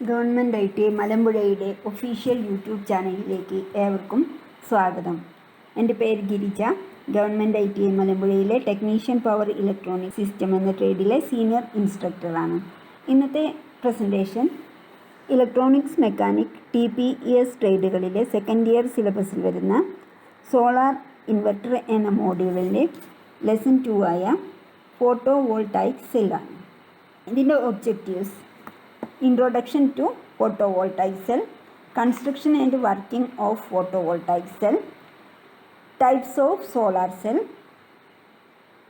Government IT മലമ്പുഴയുടെ official YouTube ചാനലിലേക്ക് ഏവർക്കും സ്വാഗതം. എൻ്റെ പേര് ഗിരിജ. ഗവൺമെൻറ് IT മലമ്പുഴയിലെ ടെക്നീഷ്യൻ പവർ ഇലക്ട്രോണിക് സിസ്റ്റം എന്ന ട്രേഡിലെ സീനിയർ ഇൻസ്ട്രക്ടറാണ്. ഇന്നത്തെ പ്രസൻറ്റേഷൻ ഇലക്ട്രോണിക്സ് മെക്കാനിക് TPES ട്രേഡുകളിലെ സെക്കൻഡ് ഇയർ സിലബസിൽ വരുന്ന സോളാർ ഇൻവെർട്ടർ എന്ന മോഡ്യൂളിൻ്റെ ലെസൺ 2 ആയ ഫോട്ടോ വോൾട്ടായിക് സെല്ലാണ്. ഇതിൻ്റെ objectives: Introduction to photovoltaic cell, construction and working of photovoltaic cell, types of solar cell,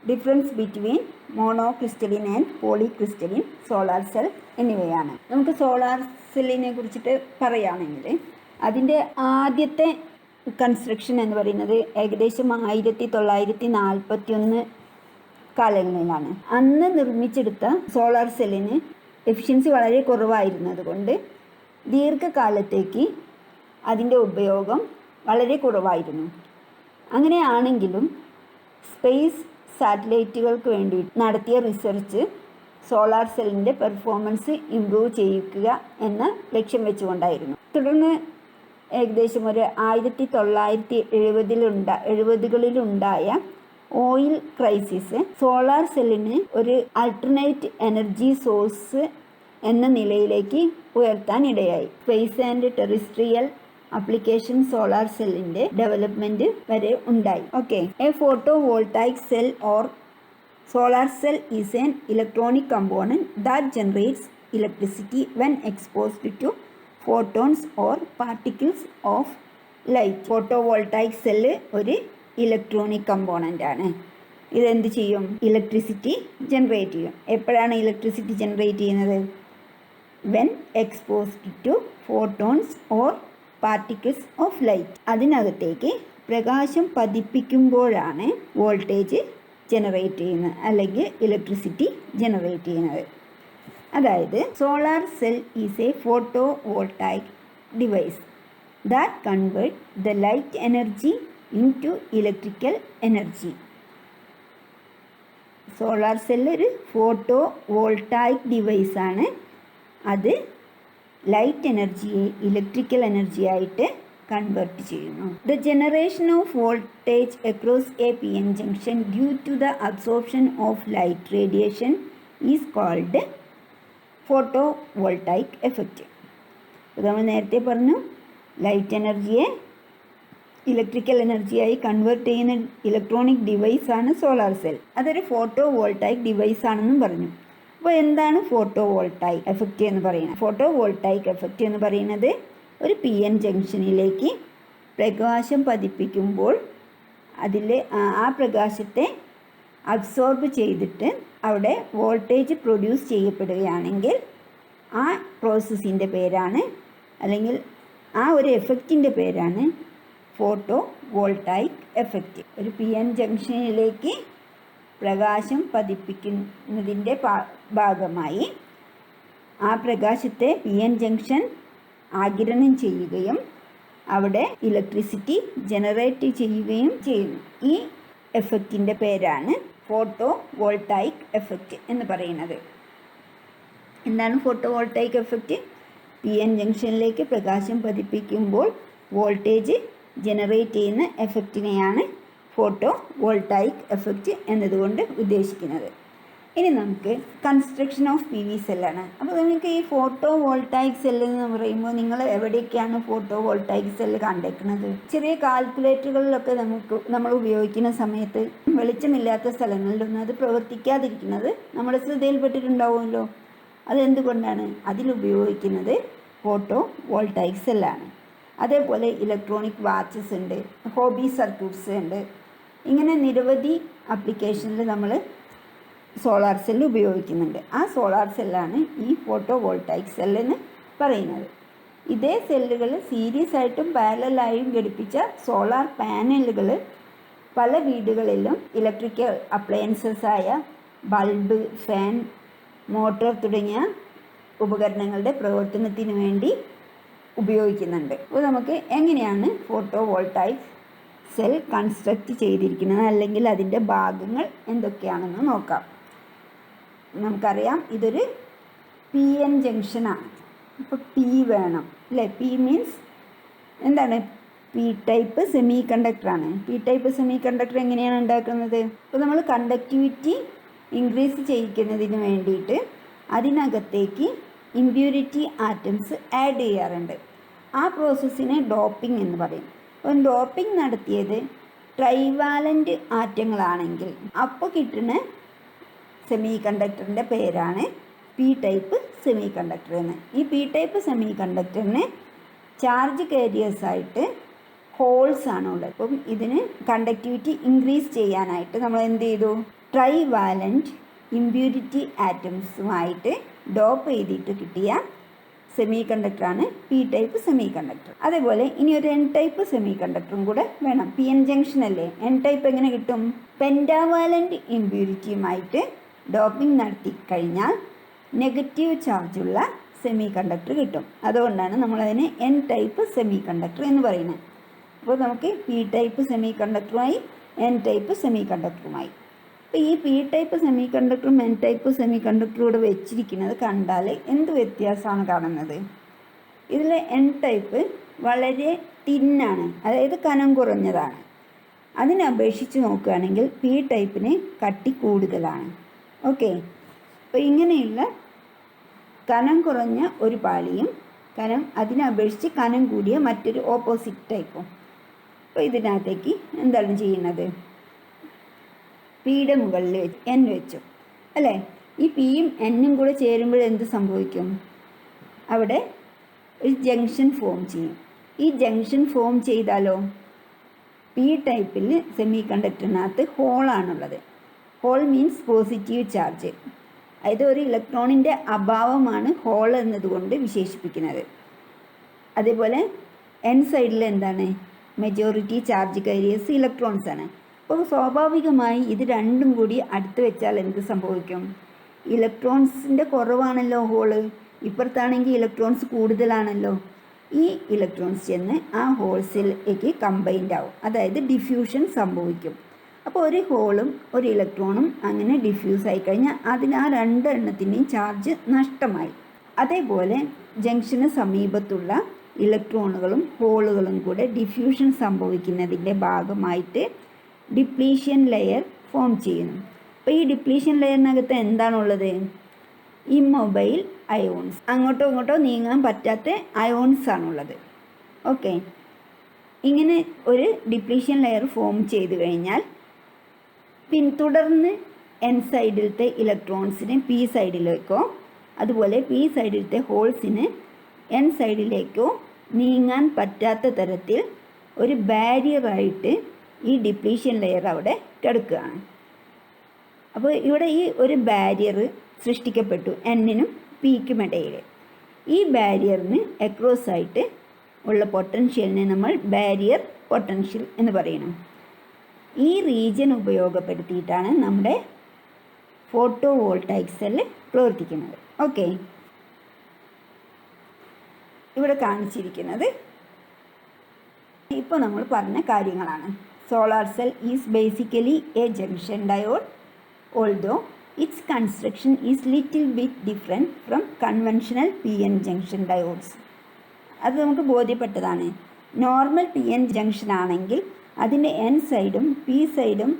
difference between monocrystalline and polycrystalline solar cell എന്നിവയാണ്. നമുക്ക് solar സെല്ലിനെ കുറിച്ചിട്ട് പറയുകയാണെങ്കിൽ അതിൻ്റെ ആദ്യത്തെ കൺസ്ട്രക്ഷൻ എന്ന് പറയുന്നത് ഏകദേശം 1941 കാലങ്ങളിലാണ്. അന്ന് നിർമ്മിച്ചെടുത്ത സോളാർ സെല്ലിന് എഫിഷ്യൻസി വളരെ കുറവായിരുന്നത് കൊണ്ട് ദീർഘകാലത്തേക്ക് അതിൻ്റെ ഉപയോഗം വളരെ കുറവായിരുന്നു. അങ്ങനെയാണെങ്കിലും സ്പേസ് സാറ്റലൈറ്റുകൾക്ക് വേണ്ടി നടത്തിയ റിസർച്ച് സോളാർ സെല്ലിൻ്റെ പെർഫോമൻസ് ഇംപ്രൂവ് ചെയ്യിക്കുക എന്ന ലക്ഷ്യം വെച്ചുകൊണ്ടായിരുന്നു. തുടർന്ന് ഏകദേശം ഒരു 1970കളിലുണ്ടായ ഓയിൽ ക്രൈസിസ് സോളാർ സെല്ലിന് ഒരു ആൾട്ടർനേറ്റ് എനർജി സോഴ്സ് എന്ന നിലയിലേക്ക് ഉയർത്താൻ ഇടയായി. Space and terrestrial application solar സെല്ലിൻ്റെ ഡെവലപ്മെൻറ്റ് വരെ ഉണ്ടായി. A photovoltaic cell or solar cell is an electronic component that generates electricity when exposed to photons or particles of light. Photovoltaic cell ഒരു electronic component ആണ്. ഇതെന്ത് ചെയ്യും? Electricity generate ചെയ്യും. എപ്പോഴാണ് electricity generate ചെയ്യുന്നത്? When exposed to photons or particles of light. അതിനകത്തേക്ക് പ്രകാശം പതിപ്പിക്കുമ്പോഴാണ് voltage generate ചെയ്യുന്നത് അല്ലെങ്കിൽ ഇലക്ട്രിസിറ്റി ജനറേറ്റ് ചെയ്യുന്നത്. അതായത് solar cell is a photovoltaic device that convert the light energy into electrical energy. Solar cell ഒരു photovoltaic ഡിവൈസാണ്. അത് light എനർജിയെ ഇലക്ട്രിക്കൽ എനർജിയായിട്ട് കൺവേർട്ട് ചെയ്യുന്നു. The generation of voltage across a PN junction due to the absorption of light radiation is called photovoltaic effect. നമ്മൾ നേരത്തെ പറഞ്ഞു, light എനർജിയെ ഇലക്ട്രിക്കൽ എനർജിയായി കൺവേർട്ട് ചെയ്യുന്ന ഇലക്ട്രോണിക് ഡിവൈസാണ് സോളാർ സെൽ. അതൊരു ഫോട്ടോ വോൾട്ടായിക് ഡിവൈസ് ആണെന്നും പറഞ്ഞു. അപ്പോൾ എന്താണ് ഫോട്ടോ വോൾട്ടായിക് എഫക്റ്റ് എന്ന് പറയുന്നത്? ഫോട്ടോ വോൾട്ടായിക് എഫക്റ്റ് എന്ന് പറയുന്നത് ഒരു PN ജംഗ്ഷനിലേക്ക് പ്രകാശം പതിപ്പിക്കുമ്പോൾ ആ പ്രകാശത്തെ അബ്സോർബ് ചെയ്തിട്ട് അവിടെ വോൾട്ടേജ് പ്രൊഡ്യൂസ് ചെയ്യപ്പെടുകയാണെങ്കിൽ ആ പ്രോസസ്സിൻ്റെ പേരാണ്, അല്ലെങ്കിൽ ആ ഒരു എഫക്റ്റിൻ്റെ പേരാണ് ഫോട്ടോ വോൾട്ടായിക് എഫക്റ്റ്. ഒരു PN ജംഗ്ഷനിലേക്ക് പ്രകാശം പതിപ്പിക്കുന്നതിൻ്റെ ഭാഗമായി ആ പ്രകാശത്തെ PN ജംഗ്ഷൻ ആഗിരണം ചെയ്യുകയും അവിടെ ഇലക്ട്രിസിറ്റി ജനറേറ്റ് ചെയ്യുകയും ചെയ്യുന്നു. ഈ എഫക്റ്റിൻ്റെ പേരാണ് ഫോട്ടോ വോൾട്ടായിക് എഫക്റ്റ് എന്ന് പറയുന്നത്. എന്താണ് ഫോട്ടോ വോൾട്ടായിക് എഫക്റ്റ്? PN ജംഗ്ഷനിലേക്ക് പ്രകാശം പതിപ്പിക്കുമ്പോൾ വോൾട്ടേജ് ജനറേറ്റ് ചെയ്യുന്ന എഫക്റ്റിനെയാണ് ഫോട്ടോ വോൾട്ടായിക് എഫക്റ്റ് എന്നതുകൊണ്ട് ഉദ്ദേശിക്കുന്നത്. ഇനി നമുക്ക് കൺസ്ട്രക്ഷൻ ഓഫ് PV സെല്ലാണ്. അപ്പോൾ നിങ്ങൾക്ക് ഈ ഫോട്ടോ വോൾട്ടായിക് സെല്ല് എന്ന് പറയുമ്പോൾ നിങ്ങൾ എവിടെയൊക്കെയാണ് ഫോട്ടോ വോൾട്ടായിക് സെല്ല് കണ്ടേക്കുന്നത്? ചെറിയ കാൽക്കുലേറ്ററുകളിലൊക്കെ നമ്മൾ ഉപയോഗിക്കുന്ന സമയത്ത് വെളിച്ചമില്ലാത്ത സ്ഥലങ്ങളിലൊന്നും അത് പ്രവർത്തിക്കാതിരിക്കുന്നത് നമ്മുടെ ശ്രദ്ധയിൽപ്പെട്ടിട്ടുണ്ടാവുമല്ലോ. അതെന്തുകൊണ്ടാണ്? അതിലുപയോഗിക്കുന്നത് ഫോട്ടോ വോൾട്ടായിക് സെല്ലാണ്. അതേപോലെ ഇലക്ട്രോണിക് വാച്ചസ് ഉണ്ട്, ഹോബി സർക്യൂട്ട്സ് ഉണ്ട്. ഇങ്ങനെ നിരവധി ആപ്ലിക്കേഷനിൽ നമ്മൾ സോളാർ സെല്ല് ഉപയോഗിക്കുന്നുണ്ട്. ആ സോളാർ സെല്ലാണ് ഈ ഫോട്ടോ വോൾട്ടായിക് സെല്ലെന്ന് പറയുന്നത്. ഇതേ സെല്ലുകൾ സീരീസ് ആയിട്ടും പാരലലായും ഘടിപ്പിച്ച സോളാർ പാനലുകൾ പല വീടുകളിലും ഇലക്ട്രിക്കൽ അപ്ലയൻസസായ ബൾബ്, ഫാൻ, മോട്ടോർ തുടങ്ങിയ ഉപകരണങ്ങളുടെ പ്രവർത്തനത്തിന് വേണ്ടി ഉപയോഗിക്കുന്നുണ്ട്. അപ്പോൾ നമുക്ക് എങ്ങനെയാണ് ഫോട്ടോ വോൾട്ടായിക് സെൽ കൺസ്ട്രക്റ്റ് ചെയ്തിരിക്കുന്നത് അല്ലെങ്കിൽ അതിൻ്റെ ഭാഗങ്ങൾ എന്തൊക്കെയാണെന്ന് നോക്കാം. നമുക്കറിയാം ഇതൊരു PN ജംഗ്ഷനാണ്. അപ്പോൾ പി വേണം അല്ലേ. പി മീൻസ് എന്താണ്? പി ടൈപ്പ് സെമി കണ്ടക്ടറാണ്. പി ടൈപ്പ് സെമി കണ്ടക്ടർ എങ്ങനെയാണ് ഉണ്ടാക്കുന്നത്? അപ്പോൾ നമ്മൾ കണ്ടക്ടിവിറ്റി ഇൻക്രീസ് ചെയ്യിക്കുന്നതിന് വേണ്ടിയിട്ട് അതിനകത്തേക്ക് ഇമ്പ്യൂരിറ്റി ആറ്റംസ് ആഡ് ചെയ്യാറുണ്ട്. ആ പ്രോസസ്സിനെ ഡോപ്പിംഗ് എന്ന് പറയും. അപ്പം ഡോപ്പിംഗ് നടത്തിയത് ട്രൈവാലൻ്റ് ആറ്റങ്ങളാണെങ്കിൽ അപ്പോൾ കിട്ടുന്ന സെമി കണ്ടക്ടറിൻ്റെ പേരാണ് പി ടൈപ്പ് സെമി കണ്ടക്ടർ എന്ന്. ഈ പി ടൈപ്പ് സെമി കണ്ടക്ടറിന് ചാർജ് കാരിയേഴ്സായിട്ട് ഹോൾസ് ആണുള്ളത്. അപ്പം ഇതിന് കണ്ടക്ടിവിറ്റി ഇൻക്രീസ് ചെയ്യാനായിട്ട് നമ്മൾ എന്ത് ചെയ്തു? ട്രൈവാലൻ്റ് ഇമ്പ്യൂരിറ്റി ആറ്റംസുമായിട്ട് ഡോപ്പ് ചെയ്തിട്ട് കിട്ടിയ സെമി കണ്ടക്ടറാണ് പി ടൈപ്പ് സെമി കണ്ടക്ടർ. അതേപോലെ ഇനി ഒരു എൻ ടൈപ്പ് സെമി കണ്ടക്ടറും കൂടെ വേണം. പി എൻ ജംഗ്ഷൻ അല്ലേ. എൻ ടൈപ്പ് എങ്ങനെ കിട്ടും? പെൻറ്റാവാലൻ്റ് ഇമ്പ്യൂരിറ്റിയുമായിട്ട് ഡോപ്പിംഗ് നടത്തി കഴിഞ്ഞാൽ നെഗറ്റീവ് ചാർജുള്ള സെമി കണ്ടക്ടർ കിട്ടും. അതുകൊണ്ടാണ് നമ്മളതിനെ എൻ ടൈപ്പ് സെമി കണ്ടക്ടർ എന്ന് പറയുന്നത്. അപ്പോൾ നമുക്ക് പി ടൈപ്പ് സെമി കണ്ടക്ടറുമായി എൻ ടൈപ്പ് സെമി കണ്ടക്ടറുമായി. അപ്പോൾ ഈ പി ടൈപ്പ് സെമി കണ്ടക്ടറും എൻ ടൈപ്പ് സെമി കണ്ടക്ടറും ഇവിടെ വെച്ചിരിക്കുന്നത് കണ്ടാൽ എന്ത് വ്യത്യാസമാണ് കാണുന്നത്? ഇതിൽ എൻ ടൈപ്പ് വളരെ തിന്നാണ്, അതായത് കനം കുറഞ്ഞതാണ്. അതിനപേക്ഷിച്ച് നോക്കുകയാണെങ്കിൽ പി ടൈപ്പിന് കട്ടി കൂടുതലാണ്. ഓക്കെ. അപ്പോൾ ഇങ്ങനെയുള്ള കനം കുറഞ്ഞ ഒരു പാളിയും അതിനപേക്ഷിച്ച് കനം കൂടിയ മറ്റൊരു ഓപ്പോസിറ്റ് ടൈപ്പും. അപ്പോൾ ഇതിനകത്തേക്ക് എന്താണ് ചെയ്യുന്നത്? പിയുടെ മുകളിൽ എൻ വെച്ചു അല്ലേ. ഈ പിയും എന്നും കൂടെ ചേരുമ്പോൾ എന്ത് സംഭവിക്കും? അവിടെ ഒരു ജംഗ്ഷൻ ഫോം ചെയ്യും. ഈ ജംഗ്ഷൻ ഫോം ചെയ്താലോ പി ടൈപ്പിൽ സെമി കണ്ടക്ടറിനകത്ത് ഹോളാണുള്ളത്. Hole means positive charge. അതായത് ഒരു ഇലക്ട്രോണിൻ്റെ അഭാവമാണ് ഹോൾ എന്നതുകൊണ്ട് വിശേഷിപ്പിക്കുന്നത്. അതേപോലെ എൻ സൈഡിൽ എന്താണ്? മെജോറിറ്റി ചാർജ് കാരിയേഴ്സ് ഇലക്ട്രോൺസ് ആണ്. അപ്പോൾ സ്വാഭാവികമായി ഇത് രണ്ടും കൂടി അടുത്ത് വെച്ചാൽ എന്ത് സംഭവിക്കും? ഇലക്ട്രോൺസിൻ്റെ കുറവാണല്ലോ ഹോള്, ഇപ്പുറത്താണെങ്കിൽ ഇലക്ട്രോൺസ് കൂടുതലാണല്ലോ. ഈ ഇലക്ട്രോൺസ് ചെന്ന് ആ ഹോൾസിലേക്ക് കമ്പൈൻഡ് ആവും, അതായത് ഡിഫ്യൂഷൻ സംഭവിക്കും. അപ്പോൾ ഒരു ഹോളും ഒരു ഇലക്ട്രോണും അങ്ങനെ ഡിഫ്യൂസ് ആയി കഴിഞ്ഞാൽ അതിന് ആ രണ്ടെണ്ണത്തിൻ്റെയും ചാർജ് നഷ്ടമായി. അതേപോലെ ജംഗ്ഷന് സമീപത്തുള്ള ഇലക്ട്രോണുകളും ഹോളുകളും കൂടെ ഡിഫ്യൂഷൻ സംഭവിക്കുന്നതിൻ്റെ ഭാഗമായിട്ട് ഡിപ്ലീഷൻ ലെയർ ഫോം ചെയ്യുന്നു. അപ്പോൾ ഈ ഡിപ്ലീഷൻ ലെയറിനകത്ത് എന്താണുള്ളത്? ഇമ്മൊബൈൽ അയോൺസ്, അങ്ങോട്ടോ ഇങ്ങോട്ടോ നീങ്ങാൻ പറ്റാത്ത അയോൺസ് ആണുള്ളത്. ഓക്കെ. ഇങ്ങനെ ഒരു ഡിപ്ലീഷൻ ലെയർ ഫോം ചെയ്ത് കഴിഞ്ഞാൽ തുടർന്ന് എൻ സൈഡിലത്തെ ഇലക്ട്രോൺസിന് പി സൈഡിലേക്കോ അതുപോലെ പി സൈഡിലത്തെ ഹോൾസിന് എൻ സൈഡിലേക്കോ നീങ്ങാൻ പറ്റാത്ത തരത്തിൽ ഒരു ബാരിയറായിട്ട് ഈ ഡിപ്ലീഷൻ ലെയർ അവിടെ കിടക്കുകയാണ്. അപ്പോൾ ഇവിടെ ഈ ഒരു ബാരിയർ സൃഷ്ടിക്കപ്പെട്ടു എന്നിനും പിക്കും ഇടയിൽ. ഈ ബാരിയറിന് അക്രോസ് ആയിട്ട് ഉള്ള പൊട്ടൻഷ്യലിനെ നമ്മൾ ബാരിയർ പൊട്ടൻഷ്യൽ എന്ന് പറയണം. ഈ റീജിയൻ ഉപയോഗപ്പെടുത്തിയിട്ടാണ് നമ്മുടെ ഫോട്ടോ വോൾട്ടായിക് സെല്ല് പ്രവർത്തിക്കുന്നത്. ഓക്കെ. ഇവിടെ കാണിച്ചിരിക്കുന്നത് ഇപ്പോൾ നമ്മൾ പറഞ്ഞ കാര്യങ്ങളാണ്. Solar cell is basically A junction diode, although it's construction is little bit different from conventional P N junction diodes. അത് നമുക്ക് ബോധ്യപ്പെട്ടതാണ്. നോർമൽ പി എൻ ജംഗ്ഷൻ ആണെങ്കിൽ അതിൻ്റെ എൻ സൈഡും പി സൈഡും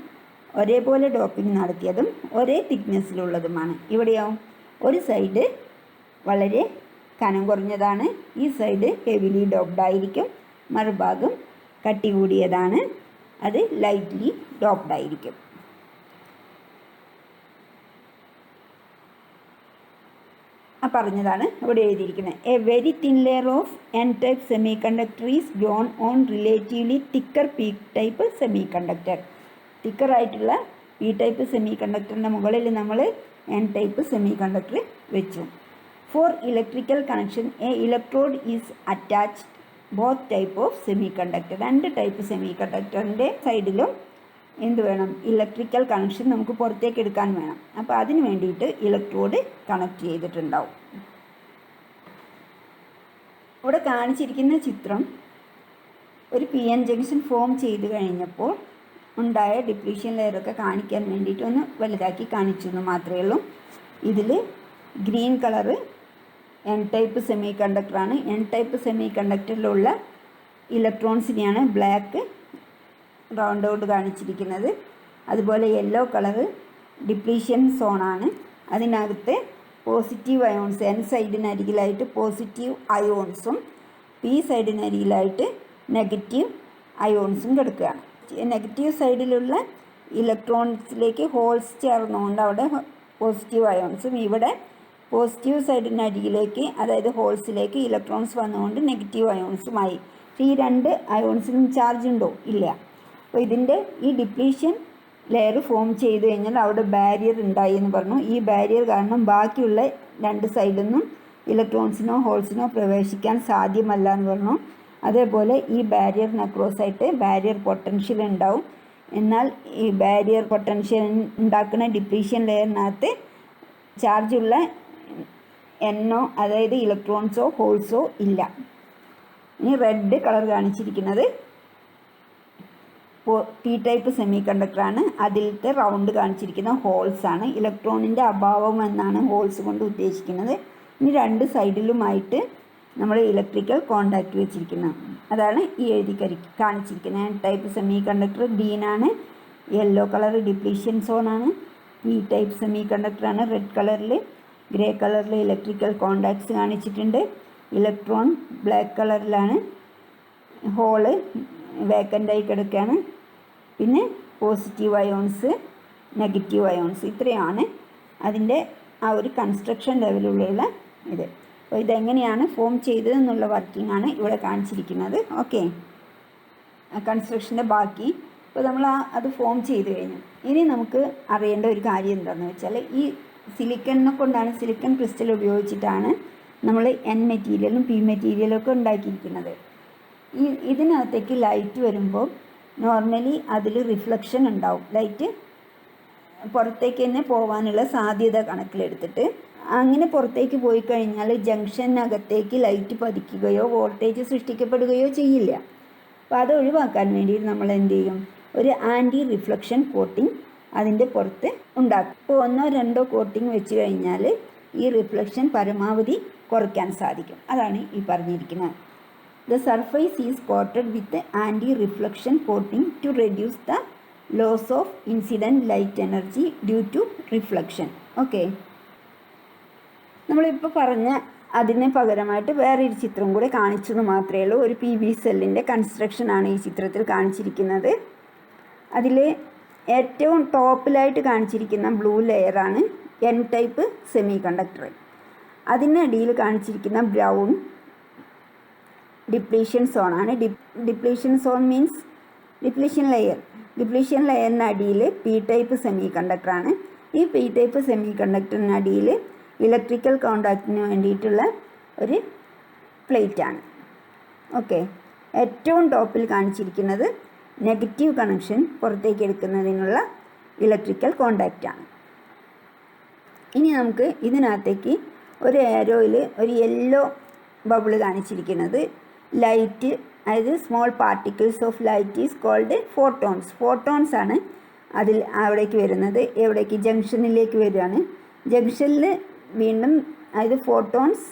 ഒരേപോലെ ഡോപ്പിംഗ് നടത്തിയതും ഒരേ തിക്നെസ്സിലുള്ളതുമാണ്. ഇവിടെയോ ഒരു സൈഡ് വളരെ കനം കുറഞ്ഞതാണ്, ഈ സൈഡ് ഹെവിലി ഡോപ്ഡ് ആയിരിക്കും, മറുഭാഗം കട്ടി കൂടിയതാണ്, അത് ലൈറ്റ്ലി ഡോപ്ഡ് ആയിരിക്കും. പറഞ്ഞതാണ് ഇവിടെ എഴുതിയിരിക്കുന്നത്. A very thin layer of N type semiconductor is grown on relatively thicker P type semiconductor. തിക്കറായിട്ടുള്ള പി ടൈപ്പ് സെമി കണ്ടക്ടറിൻ്റെ മുകളിൽ നമ്മൾ എൻ ടൈപ്പ് സെമി കണ്ടക്ടർ വെച്ചു. For electrical connection a electrode is attached both type of semiconductor. രണ്ട് ടൈപ്പ് സെമി കണ്ടക്ടറിൻ്റെ സൈഡിലും എന്ത് വേണം? ഇലക്ട്രിക്കൽ കണക്ഷൻ നമുക്ക് പുറത്തേക്ക് എടുക്കാൻ വേണം. അപ്പോൾ അതിന് വേണ്ടിയിട്ട് ഇലക്ട്രോഡ് കണക്ട് ചെയ്തിട്ടുണ്ടാവും. ഇവിടെ കാണിച്ചിരിക്കുന്ന ചിത്രം ഒരു പി എൻ ജംഗ്ഷൻ ഫോം ചെയ്ത് കഴിഞ്ഞപ്പോൾ ഉണ്ടായ ഡിപ്ലീഷൻ ലെയറൊക്കെ കാണിക്കാൻ വേണ്ടിയിട്ട് ഒന്ന് വലുതാക്കി കാണിച്ചു എന്ന് മാത്രമേ ഉള്ളൂ. ഇതിൽ ഗ്രീൻ കളറ് എൻ ടൈപ്പ് സെമി കണ്ടക്ടറാണ്. എൻ ടൈപ്പ് സെമി കണ്ടക്ടറിലുള്ള ഇലക്ട്രോൺസിനെയാണ് ബ്ലാക്ക് റൗണ്ട് ഔട്ട് കാണിച്ചിരിക്കുന്നത്. അതുപോലെ യെല്ലോ കളറ് ഡിപ്ലീഷൻ സോണാണ്. അതിനകത്ത് പോസിറ്റീവ് അയോൺസ് എൻ സൈഡിനരികിലായിട്ട് പോസിറ്റീവ് അയോൺസും പി സൈഡിനരികിലായിട്ട് നെഗറ്റീവ് അയോൺസും കിടക്കുകയാണ്. നെഗറ്റീവ് സൈഡിലുള്ള ഇലക്ട്രോൺസിലേക്ക് ഹോൾസ് ചേർന്നുകൊണ്ട് അവിടെ പോസിറ്റീവ് അയോൺസും, ഇവിടെ പോസിറ്റീവ് സൈഡിനരികിലേക്ക് അതായത് ഹോൾസിലേക്ക് ഇലക്ട്രോൺസ് വന്നുകൊണ്ട് നെഗറ്റീവ് അയോൺസുമായി. ഈ രണ്ട് അയോൺസിനും ചാർജ് ഉണ്ടോ? ഇല്ല. അപ്പോൾ ഇതിൻ്റെ ഈ ഡിപ്ലീഷൻ ലെയർ ഫോം ചെയ്ത് കഴിഞ്ഞാൽ അവിടെ ബാരിയർ ഉണ്ടായി എന്ന് പറഞ്ഞു. ഈ ബാരിയർ കാരണം ബാക്കിയുള്ള രണ്ട് സൈഡിൽ നിന്നും ഇലക്ട്രോൺസിനോ ഹോൾസിനോ പ്രവേശിക്കാൻ സാധ്യമല്ല എന്ന് പറഞ്ഞു. അതേപോലെ ഈ ബാരിയറിന് അക്രോസായിട്ട് ബാരിയർ പൊട്ടൻഷ്യൽ ഉണ്ടാവും. എന്നാൽ ഈ ബാരിയർ പൊട്ടൻഷ്യൽ ഉണ്ടാക്കുന്ന ഡിപ്ലീഷൻ ലെയറിനകത്ത് ചാർജുള്ള എന്നോ അതായത് ഇലക്ട്രോൺസോ ഹോൾസോ ഇല്ല. ഇനി റെഡ് കളർ കാണിച്ചിരിക്കുന്നത് പി ടൈപ്പ് സെമി കണ്ടക്ടറാണ്. അതിലത്തെ റൗണ്ട് കാണിച്ചിരിക്കുന്ന ഹോൾസാണ്. ഇലക്ട്രോണിൻ്റെ അഭാവം എന്നാണ് ഹോൾസ് കൊണ്ട് ഉദ്ദേശിക്കുന്നത്. ഇനി രണ്ട് സൈഡിലുമായിട്ട് നമ്മൾ ഇലക്ട്രിക്കൽ കോണ്ടാക്റ്റ് വെച്ചിരിക്കുന്നത്, അതാണ് ഈ കാണിച്ചിരിക്കുന്നത്. എൻ ടൈപ്പ് സെമി കണ്ടക്ടർ ഗ്രീനാണ്. യെല്ലോ കളർ ഡിപ്ലീഷൻ സോണാണ്. പി ടൈപ്പ് സെമി കണ്ടക്ടറാണ്. റെഡ് കളറിൽ ഗ്രേ കളറിൽ ഇലക്ട്രിക്കൽ കോണ്ടാക്ട്സ് കാണിച്ചിട്ടുണ്ട്. ഇലക്ട്രോൺ ബ്ലാക്ക് കളറിലാണ്. ഹോള് വേക്കൻ്റായി കിടക്കുകയാണ്. പിന്നെ പോസിറ്റീവ് അയോൺസ് നെഗറ്റീവ് അയോൺസ്, ഇത്രയാണ് അതിൻ്റെ ആ ഒരു കൺസ്ട്രക്ഷൻ ലെവലിലുള്ള ഇത്. അപ്പോൾ ഇതെങ്ങനെയാണ് ഫോം ചെയ്തതെന്നുള്ള വർക്കിംഗ് ആണ് ഇവിടെ കാണിച്ചിരിക്കുന്നത്. ഓക്കെ, കൺസ്ട്രക്ഷൻ്റെ ബാക്കി ഇപ്പോൾ നമ്മൾ അത് ഫോം ചെയ്ത് കഴിഞ്ഞു. ഇനി നമുക്ക് അറിയേണ്ട ഒരു കാര്യം എന്താണെന്ന് വെച്ചാൽ ഈ സിലിക്കണിനെ കൊണ്ടാണ്, സിലിക്കൺ ക്രിസ്റ്റൽ ഉപയോഗിച്ചിട്ടാണ് നമ്മൾ എൻ മെറ്റീരിയലും പി മെറ്റീരിയലും ഒക്കെ ഉണ്ടാക്കിയിരിക്കുന്നത്. ഇതിനകത്തേക്ക് ലൈറ്റ് വരുമ്പോൾ നോർമലി അതിൽ റിഫ്ലക്ഷൻ ഉണ്ടാവും. ലൈറ്റ് പുറത്തേക്ക് തന്നെ പോകാനുള്ള സാധ്യത കണക്കിലെടുത്തിട്ട് അങ്ങനെ പുറത്തേക്ക് പോയി കഴിഞ്ഞാൽ ജംഗ്ഷനകത്തേക്ക് ലൈറ്റ് പതിക്കുകയോ വോൾട്ടേജ് സൃഷ്ടിക്കപ്പെടുകയോ ചെയ്യില്ല. അപ്പോൾ അത് ഒഴിവാക്കാൻ വേണ്ടി നമ്മൾ എന്ത് ചെയ്യും, ഒരു ആൻറ്റി റിഫ്ലക്ഷൻ കോട്ടിംഗ് അതിൻ്റെ പുറത്ത് ഉണ്ടാക്കും. ഇപ്പോൾ 1-2 കോട്ടിംഗ് വെച്ച് കഴിഞ്ഞാൽ ഈ റിഫ്ലക്ഷൻ പരമാവധി കുറയ്ക്കാൻ സാധിക്കും. അതാണ് ഈ പറഞ്ഞിരിക്കുന്നത്. The surface is coated with anti-reflection coating to reduce the loss of incident light energy due to reflection. Okay. നമ്മളിപ്പോൾ പറഞ്ഞ അതിന് പകരമായിട്ട് വേറൊരു ചിത്രം കൂടെ കാണിച്ചെന്ന് മാത്രമേ ഉള്ളൂ. ഒരു പി വി സെല്ലിൻ്റെ കൺസ്ട്രക്ഷനാണ് ഈ ചിത്രത്തിൽ കാണിച്ചിരിക്കുന്നത്. അതിൽ ഏറ്റവും ടോപ്പിലായിട്ട് കാണിച്ചിരിക്കുന്ന ബ്ലൂ ലെയറാണ് എൻ ടൈപ്പ് സെമി കണ്ടക്ടർ. അതിനടിയിൽ കാണിച്ചിരിക്കുന്ന ബ്രൗൺ ഡിപ്ലീഷൻ സോണാണ്. Depletion zone means depletion layer. Depletion ലെയറിനടിയിൽ പി ടൈപ്പ് സെമി കണ്ടക്ടറാണ്. ഈ പി ടൈപ്പ് സെമി കണ്ടക്ടറിനടിയിൽ ഇലക്ട്രിക്കൽ കോണ്ടാക്റ്റിന് വേണ്ടിയിട്ടുള്ള ഒരു പ്ലേറ്റാണ്. ഓക്കെ, ഏറ്റവും ടോപ്പിൽ കാണിച്ചിരിക്കുന്നത് നെഗറ്റീവ് കണക്ഷൻ പുറത്തേക്ക് എടുക്കുന്നതിനുള്ള ഇലക്ട്രിക്കൽ കോണ്ടാക്റ്റാണ്. ഇനി നമുക്ക് ഇതിനകത്തേക്ക് ഒരു ഏരോയിൽ ഒരു യെല്ലോ ബബിൾ കാണിച്ചിരിക്കുന്നത് ലൈറ്റ്, അതായത് small particles of light is called photons. Photons ആണ് അതിൽ അവിടേക്ക് വരുന്നത്. എവിടേക്ക്? ജംഗ്ഷനിലേക്ക് വരികയാണ്. ജംഗ്ഷനിൽ വീണ്ടും അതായത് ഫോട്ടോൺസ്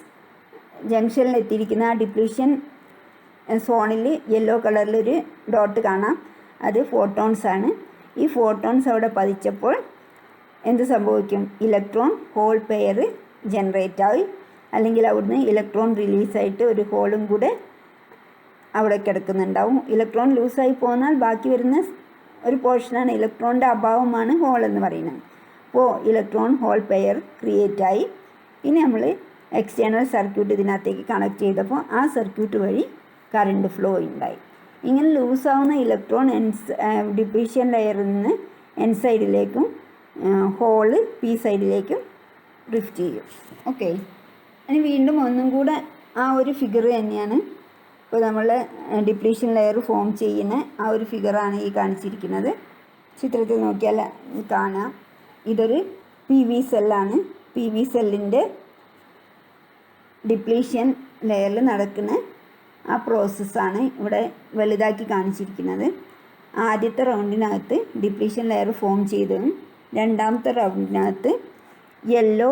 ജംഗ്ഷനിൽ എത്തിയിരിക്കുന്ന ആ ഡിപ്ലീഷൻ സോണിൽ യെല്ലോ കളറിലൊരു ഡോട്ട് കാണാം, അത് ഫോട്ടോൺസ് ആണ്. ഈ ഫോട്ടോൺസ് അവിടെ പതിച്ചപ്പോൾ എന്ത് സംഭവിക്കും? ഇലക്ട്രോൺ ഹോൾ പെയർ ജനറേറ്റ് ആയി, അല്ലെങ്കിൽ അവിടുന്ന് ഇലക്ട്രോൺ റിലീസായിട്ട് ഒരു ഹോളും കൂടെ അവിടെ കിടക്കുന്നുണ്ടാവും. ഇലക്ട്രോൺ ലൂസായി പോന്നാൽ ബാക്കി വരുന്ന ഒരു പോർഷനാണ് ഇലക്ട്രോണിൻ്റെ അഭാവമാണ് ഹോൾ എന്ന് പറയുന്നത്. അപ്പോൾ ഇലക്ട്രോൺ ഹോൾ പെയർ ക്രിയേറ്റ് ആയി. ഇനി നമ്മൾ എക്സ്റ്റേണൽ സർക്യൂട്ട് ഇതിനകത്തേക്ക് കണക്ട് ചെയ്തപ്പോൾ ആ സർക്യൂട്ട് വഴി കറണ്ട് ഫ്ലോ ഉണ്ടായി. ഇങ്ങനെ ലൂസാവുന്ന ഇലക്ട്രോൺ ഡിപ്ലീഷൻ ലെയറിൽ നിന്ന് എൻ സൈഡിലേക്കും ഹോള് പി സൈഡിലേക്കും ഡ്രിഫ്റ്റ് ചെയ്യും. ഓക്കെ, ഇനി വീണ്ടും ഒന്നും കൂടെ ആ ഒരു ഫിഗർ തന്നെയാണ് ഇപ്പോൾ നമ്മൾ ഡിപ്ലീഷൻ ലെയർ ഫോം ചെയ്യുന്ന ആ ഒരു ഫിഗറാണ് ഈ കാണിച്ചിരിക്കുന്നത്. ചിത്രത്തിൽ നോക്കിയാൽ കാണാം, ഇതൊരു പി വി സെല്ലാണ്. പി വി സെല്ലിൻ്റെ ഡിപ്ലീഷൻ ലെയറിൽ നടക്കുന്ന ആ പ്രോസസ്സാണ് ഇവിടെ വലുതാക്കി കാണിച്ചിരിക്കുന്നത്. ആദ്യത്തെ റൗണ്ടിനകത്ത് ഡിപ്ലീഷൻ ലെയർ ഫോം ചെയ്തതും രണ്ടാമത്തെ റൗണ്ടിനകത്ത് യെല്ലോ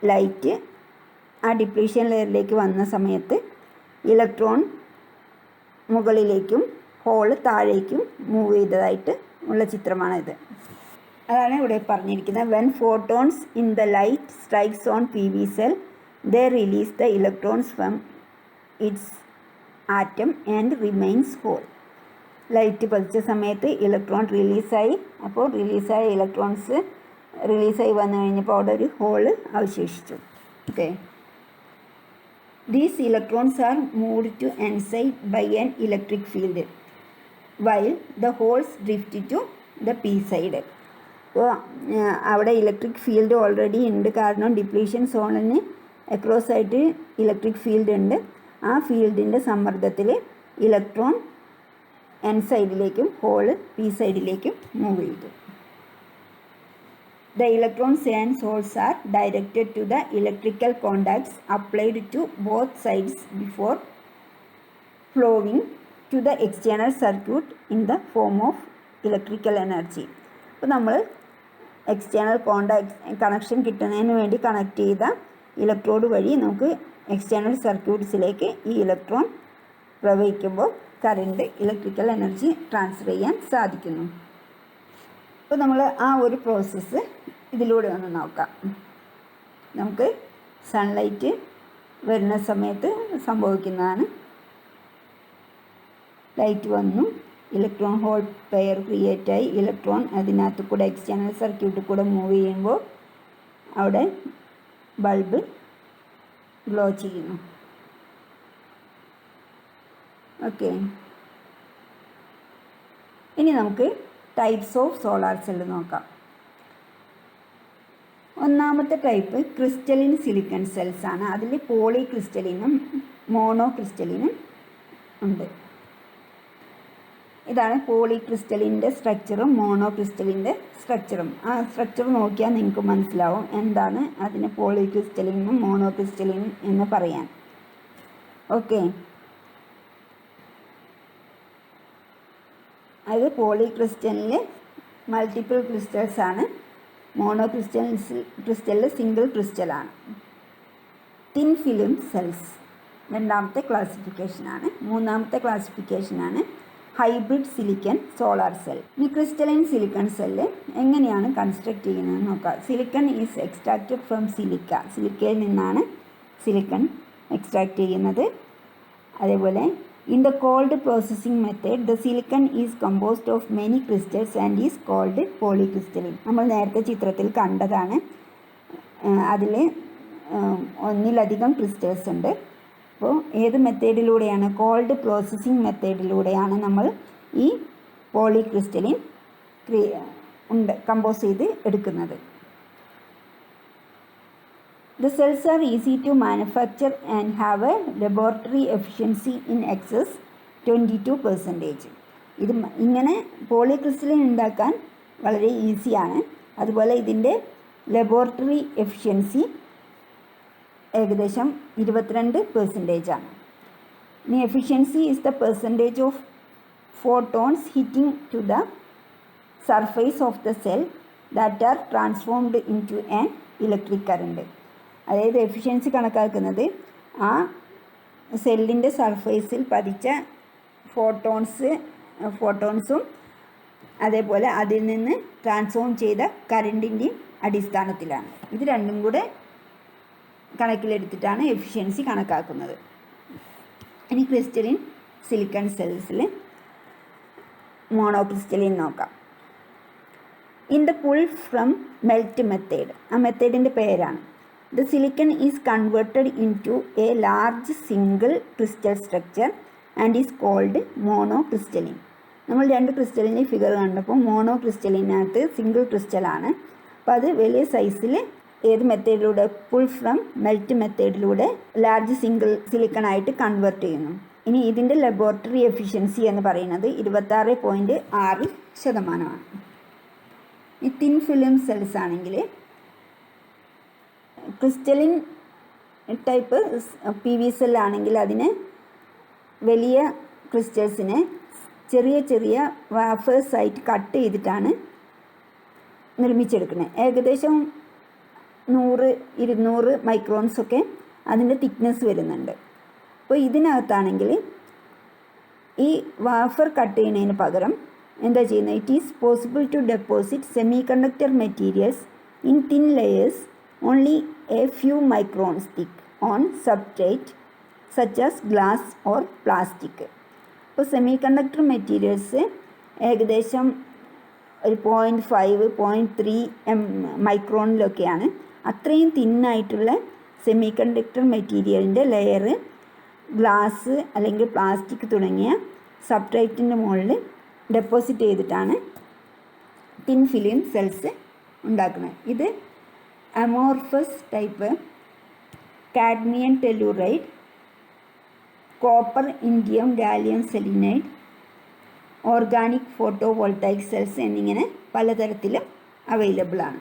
ലൈറ്റ് ആ ഡിപ്ലീഷൻ ലെയറിലേക്ക് വന്ന സമയത്ത് ഇലക്ട്രോൺ മുകളിലേക്കും ഹോള് താഴേക്കും മൂവ് ചെയ്തതായിട്ട് ഉള്ള ചിത്രമാണിത്. അതാണ് ഇവിടെ പറഞ്ഞിരിക്കുന്നത്. When photons in the light strikes on P V cell they release the electrons from its atom and remains hole. Light പതിച്ച സമയത്ത് ഇലക്ട്രോൺ റിലീസായി. അപ്പോൾ റിലീസായ ഇലക്ട്രോൺസ് റിലീസായി വന്നു കഴിഞ്ഞപ്പോൾ അവിടെ ഒരു ഹോള് അവശേഷിച്ചു. Okay, these electrons are moved to N side by an electric field while the holes drift to the P side. അപ്പോൾ അവിടെ ഇലക്ട്രിക് ഫീൽഡ് ഓൾറെഡി ഉണ്ട്, കാരണം ഡിപ്ലീഷൻ സോണിന് അക്രോസ് ആയിട്ട് ഇലക്ട്രിക് ഫീൽഡ് ഉണ്ട്. ആ ഫീൽഡിൻ്റെ സമ്മർദ്ദത്തിൽ ഇലക്ട്രോൺ എൻ സൈഡിലേക്കും ഹോള് പി സൈഡിലേക്കും മൂവ് ചെയ്തു. The electrons and holes are directed to the electrical contacts applied to both sides before flowing to the external circuit in the form of electrical energy. അപ്പോൾ നമ്മൾ external connection കിട്ടുന്നതിന് വേണ്ടി connect ചെയ്ത electrode വഴി നമുക്ക് external സർക്യൂട്ട്സിലേക്ക് ഈ electron പ്രവഹിക്കുമ്പോൾ കറണ്ട് ഇലക്ട്രിക്കൽ എനർജി ട്രാൻസ്ഫർ ചെയ്യാൻ സാധിക്കുന്നു. അപ്പോൾ നമ്മൾ ആ ഒരു പ്രോസസ്സ് ഇതിലൂടെ ഒന്ന് നോക്കാം. നമുക്ക് സൺലൈറ്റ് വരുന്ന സമയത്ത് സംഭവിക്കുന്നതാണ്. ലൈറ്റ് വന്നു, ഇലക്ട്രോൺ ഹോൾ പെയർ ക്രിയേറ്റായി, ഇലക്ട്രോൺ അതിനകത്ത് കൂടെ എക്സ്റ്റേണൽ സർക്യൂട്ടിൽ കൂടെ മൂവ് ചെയ്യുമ്പോൾ അവിടെ ബൾബ് ഗ്ലോ ചെയ്യുന്നു. ഓക്കെ, ഇനി നമുക്ക് ടൈപ്സ് ഓഫ് സോളാർ സെല്ല് നോക്കാം. ഒന്നാമത്തെ ടൈപ്പ് ക്രിസ്റ്റലിൻ സിലിക്കൺ സെൽസ് ആണ്. അതിൽ പോളി ക്രിസ്റ്റലിനും മോണോ ക്രിസ്റ്റലിനും ഉണ്ട്. ഇതാണ് പോളി ക്രിസ്റ്റലിൻ്റെ സ്ട്രക്ചറും മോണോ ക്രിസ്റ്റലിൻ്റെ സ്ട്രക്ചറും. ആ സ്ട്രക്ചർ നോക്കിയാൽ നിങ്ങൾക്ക് മനസ്സിലാവും എന്താണ് അതിന് പോളി ക്രിസ്റ്റലിനും മോണോ ക്രിസ്റ്റലിനും എന്ന് പറയാൻ. ഓക്കെ, അത് പോളി ക്രിസ്റ്റലിൽ മൾട്ടിപ്പിൾ ക്രിസ്റ്റൽസ് ആണ്. മോണോ ക്രിസ്റ്റലിൽ സിംഗിൾ ക്രിസ്റ്റലാണ്. തിൻ ഫിലിം സെൽസ് രണ്ടാമത്തെ ക്ലാസിഫിക്കേഷനാണ്. മൂന്നാമത്തെ ക്ലാസിഫിക്കേഷനാണ് ഹൈബ്രിഡ് സിലിക്കൺ സോളാർ സെൽ. ഈ ക്രിസ്റ്റലൈൻ സിലിക്കൺ സെല്ല് എങ്ങനെയാണ് കൺസ്ട്രക്ട് ചെയ്യുന്നത് നോക്കാം. Silicon is extracted from silica. സിലിക്കയിൽ നിന്നാണ് സിലിക്കൺ എക്സ്ട്രാക്ട് ചെയ്യുന്നത്. അതേപോലെ in the cold processing method the silicon is composed of many crystals and is called polycrystalline. നമ്മൾ നേരത്തെ ചിത്രത്തിൽ കണ്ടതാണ്. അതിൽ ഒന്നിലധികം ക്രിസ്റ്റൽസ് ഉണ്ട്. അപ്പോൾ ഏത് മെത്തേഡിലൂടെയാണ്? കോൾഡ് പ്രോസസ്സിംഗ് മെത്തേഡിലൂടെയാണ് നമ്മൾ ഈ പോളിക്രിസ്റ്റലിൻ കമ്പോസ് ചെയ്ത് എടുക്കുന്നത്. The cells are easy to manufacture and have a laboratory efficiency in excess 22%. ഇത് ഇങ്ങനെ പോളിക്രിസ്റ്റലിൻ ഉണ്ടാക്കാൻ വളരെ ഈസിയാണ്. അതുപോലെ ഇതിൻ്റെ ലബോറട്ടറി എഫിഷ്യൻസി ഏകദേശം 22% ആണ്. ഇനി efficiency is the percentage of photons hitting to the surface of the cell that are transformed in to an electric current. അതായത് എഫിഷ്യൻസി കണക്കാക്കുന്നത് ആ സെല്ലിൻ്റെ സർഫേസിൽ പതിച്ച ഫോട്ടോൺസും അതേപോലെ അതിൽ നിന്ന് ട്രാൻസ്ഫോം ചെയ്ത കറണ്ടിൻ്റെയും അടിസ്ഥാനത്തിലാണ്. ഇത് രണ്ടും കൂടെ കണക്കിലെടുത്തിട്ടാണ് എഫിഷ്യൻസി കണക്കാക്കുന്നത്. ഇനി ക്രിസ്റ്റലിൻ സിലിക്കൺ സെൽസിൽ മോണോക്രിസ്റ്റലിൻ നോക്കാം. In the pull from melt method, ആ മെത്തേഡിൻ്റെ പേരാണ്. The silicon is converted into a large single crystal structure and is called monocrystalline. നമ്മൾ രണ്ട് ക്രിസ്റ്റലിൻ്റെ ഫിഗർ കണ്ടപ്പോൾ മോണോ ക്രിസ്റ്റലിനകത്ത് സിംഗിൾ ക്രിസ്റ്റലാണ്. അപ്പോൾ അത് വലിയ സൈസിൽ ഏത് മെത്തേഡിലൂടെ? പുൾ ഫ്രം മെൽറ്റ് മെത്തേഡിലൂടെ ലാർജ് സിംഗിൾ സിലിക്കണായിട്ട് കൺവേർട്ട് ചെയ്യുന്നു. ഇനി ഇതിൻ്റെ ലബോറട്ടറി എഫിഷ്യൻസി എന്ന് പറയുന്നത് 26.6%. ഈ തിൻ ഫിലിം സെൽസ് ആണെങ്കിൽ ക്രിസ്റ്റലിൻ ടൈപ്പ് പി വി സെല്ലാണെങ്കിൽ അതിന് വലിയ ക്രിസ്റ്റൽസിനെ ചെറിയ ചെറിയ വാഫേഴ്സായിട്ട് കട്ട് ചെയ്തിട്ടാണ് നിർമ്മിച്ചെടുക്കുന്നത്. ഏകദേശം 100-200 മൈക്രോൺസൊക്കെ അതിൻ്റെ തിക്നെസ് വരുന്നുണ്ട്. അപ്പോൾ ഇതിനകത്താണെങ്കിൽ ഈ വാഫർ കട്ട് ചെയ്യുന്നതിന് പകരം എന്താ ചെയ്യുന്നത്, it is possible to deposit semiconductor materials in thin layers only a few microns thick on substrate such as glass or plastic. അപ്പോൾ സെമി കണ്ടക്ടർ മെറ്റീരിയൽസ് ഏകദേശം ഒരു 0.5 0.3 മൈക്രോണിലൊക്കെയാണ്. അത്രയും തിന്നായിട്ടുള്ള സെമി കണ്ടക്ടർ മെറ്റീരിയലിൻ്റെ ലെയർ ഗ്ലാസ് അല്ലെങ്കിൽ പ്ലാസ്റ്റിക് തുടങ്ങിയ സബ്സ്ട്രേറ്റിൻ്റെ മുകളിൽ ഡെപ്പോസിറ്റ് ചെയ്തിട്ടാണ് തിൻ ഫിലിം സെൽസ് ഉണ്ടാക്കുന്നത്. ഇത് amorphous type, cadmium telluride, copper indium gallium selenide, organic photo voltaic cells എന്നിങ്ങനെ പലതരത്തിലും അവൈലബിൾ ആണ്.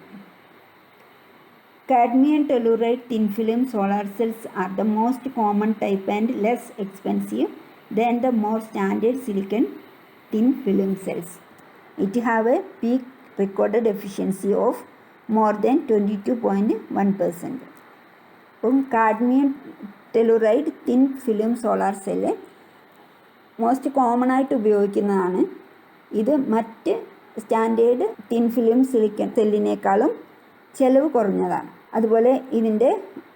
Cadmium telluride thin film solar cells are the most common type and less expensive than the more standard silicon thin film cells. It have a peak recorded efficiency of more than 22.1%. അപ്പം cadmium telluride thin film solar cell most common ആയിട്ട് ഉപയോഗിക്കുന്നതാണ്. ഇത് മറ്റ് standard thin film silicon സെല്ലിനേക്കാളും ചിലവ് കുറഞ്ഞതാണ്. അതുപോലെ ഇതിൻ്റെ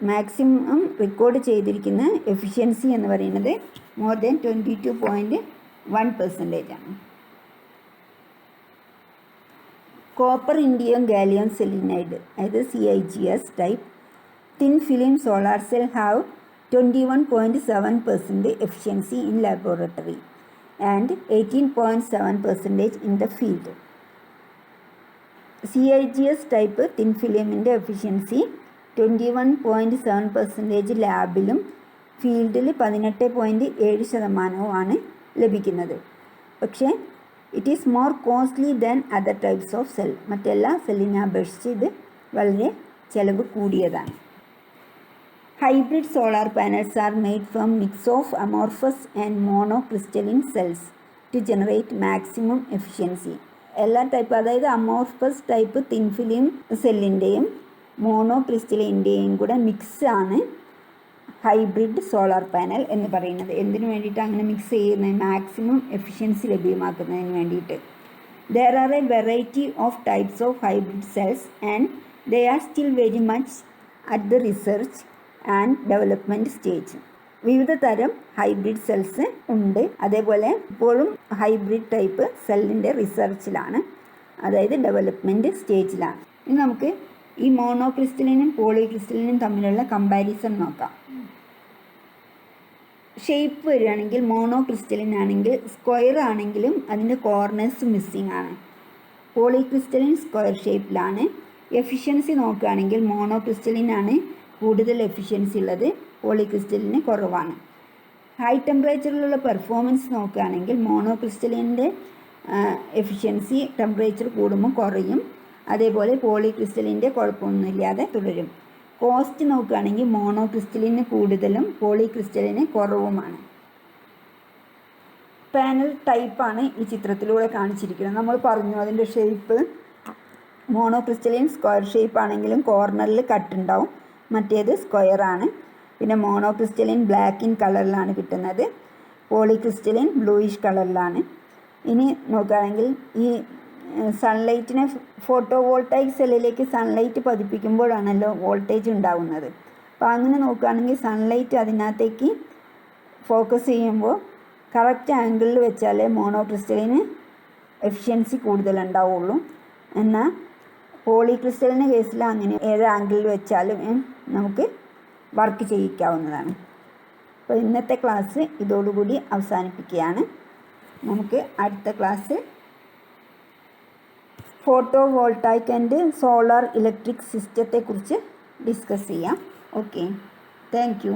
മാക്സിമം റെക്കോർഡ് ചെയ്തിരിക്കുന്ന എഫിഷ്യൻസി എന്ന് പറയുന്നത് മോർ ദാൻ 22.1% ആണ്. കോപ്പർ ഇൻഡിയം ഗാലിയം സെലിനൈഡ് അതായത് CIGS type thin film solar cell have 21.7% efficiency in laboratory and 18.7% in the field. CIGS type thin ഫിലിമിൻ്റെ എഫിഷ്യൻസി 21.7% ലാബിലും ഫീൽഡിൽ 18.7% ലഭിക്കുന്നത്. പക്ഷേ it is more costly than other types of cell. മറ്റെല്ലാ സെല്ലിനെ അപേക്ഷിച്ച് ഇത് വളരെ ചിലവ് കൂടിയതാണ്. Hybrid solar panels are made from mix of amorphous and monocrystalline cells to generate maximum efficiency. എല്ലാ ടൈപ്പ്, അതായത് അമോർഫസ് ടൈപ്പ് തിൻ ഫിലിം സെല്ലിൻ്റെയും മോണോക്രിസ്റ്റലിൻ്റെയും കൂടെ മിക്സാണ് ഹൈബ്രിഡ് സോളാർ പാനൽ എന്ന് പറയുന്നത്. എന്തിനു വേണ്ടിയിട്ട് അങ്ങനെ മിക്സ് ചെയ്യുന്നത്? മാക്സിമം എഫിഷ്യൻസി ലഭ്യമാക്കുന്നതിന് വേണ്ടിയിട്ട്. There are A variety of types of hybrid cells and they are still very much at the research and development stage. വിവിധ തരം ഹൈബ്രിഡ് സെൽസ് ഉണ്ട്. അതേപോലെ ഇപ്പോഴും ഹൈബ്രിഡ് ടൈപ്പ് സെല്ലിൻ്റെ റിസർച്ചിലാണ്, അതായത് ഡെവലപ്മെൻറ്റ് സ്റ്റേജിലാണ്. ഇനി നമുക്ക് ഈ മോണോക്രിസ്റ്റലിനും പോളിക്രിസ്റ്റലിനും തമ്മിലുള്ള കമ്പാരിസൺ നോക്കാം. ഷേപ്പ് വരികയാണെങ്കിൽ മോണോക്രിസ്റ്റലിനാണെങ്കിൽ സ്ക്വയർ ആണെങ്കിലും അതിൻ്റെ കോർണേഴ്സ് മിസ്സിംഗ് ആണ്. പോളിക്രിസ്റ്റലിൻ സ്ക്വയർ ഷേപ്പിലാണ്. എഫിഷ്യൻസി നോക്കുകയാണെങ്കിൽ മോണോക്രിസ്റ്റലിനാണ് കൂടുതൽ എഫിഷ്യൻസി ഉള്ളത്, പോളിക്രിസ്റ്റലിന് കുറവാണ്. ഹൈ ടെമ്പറേച്ചറിലുള്ള പെർഫോമൻസ് നോക്കുകയാണെങ്കിൽ മോണോക്രിസ്റ്റലിൻ്റെ എഫിഷ്യൻസി ടെമ്പറേച്ചർ കൂടുമ്പോൾ കുറയും. അതേപോലെ പോളിക്രിസ്റ്റലിൻ്റെ കുഴപ്പമൊന്നുമില്ലാതെ തുടരും. കോസ്റ്റ് നോക്കുകയാണെങ്കിൽ മോണോക്രിസ്റ്റലിന് കൂടുതലും പോളിക്രിസ്റ്റലിന് കുറവുമാണ്. പാനൽ ടൈപ്പാണ് ഈ ചിത്രത്തിലൂടെ കാണിച്ചിരിക്കുന്നത്. നമ്മൾ പറഞ്ഞു അതിൻ്റെ ഷേപ്പ് മോണോക്രിസ്റ്റലിൻ സ്ക്വയർ ഷേപ്പ് ആണെങ്കിലും കോർണറിൽ കട്ട് ഉണ്ടാവും, മറ്റേത് സ്ക്വയർ ആണ്. പിന്നെ മോണോക്രിസ്റ്റലിൻ ബ്ലാക്ക് ഇൻ കളറിലാണ് കിട്ടുന്നത്, പോളിക്രിസ്റ്റലിൻ ബ്ലൂയിഷ് കളറിലാണ്. ഇനി നോക്കുകയാണെങ്കിൽ ഈ സൺലൈറ്റിനെ ഫോട്ടോ വോൾട്ടായിക് സെല്ലിലേക്ക് സൺലൈറ്റ് പതിപ്പിക്കുമ്പോഴാണല്ലോ വോൾട്ടേജ് ഉണ്ടാകുന്നത്. അപ്പോൾ അങ്ങനെ നോക്കുകയാണെങ്കിൽ സൺലൈറ്റ് അതിനകത്തേക്ക് ഫോക്കസ് ചെയ്യുമ്പോൾ കറക്റ്റ് ആംഗിളിൽ വെച്ചാലേ മോണോക്രിസ്റ്റലിന് എഫിഷ്യൻസി കൂടുതലുണ്ടാവുള്ളൂ. എന്നാൽ പോളിക്രിസ്റ്റലിൻ്റെ കേസിൽ അങ്ങനെ ഏത് ആംഗിളിൽ വെച്ചാലും നമുക്ക് വർക്ക് ചെയ്യിക്കാവുന്നതാണ്. അപ്പോൾ ഇന്നത്തെ ക്ലാസ് ഇതോടുകൂടി അവസാനിപ്പിക്കുകയാണ്. നമുക്ക് അടുത്ത class photovoltaic and solar electric സിസ്റ്റത്തെക്കുറിച്ച് ഡിസ്കസ് ചെയ്യാം. Okay, thank U.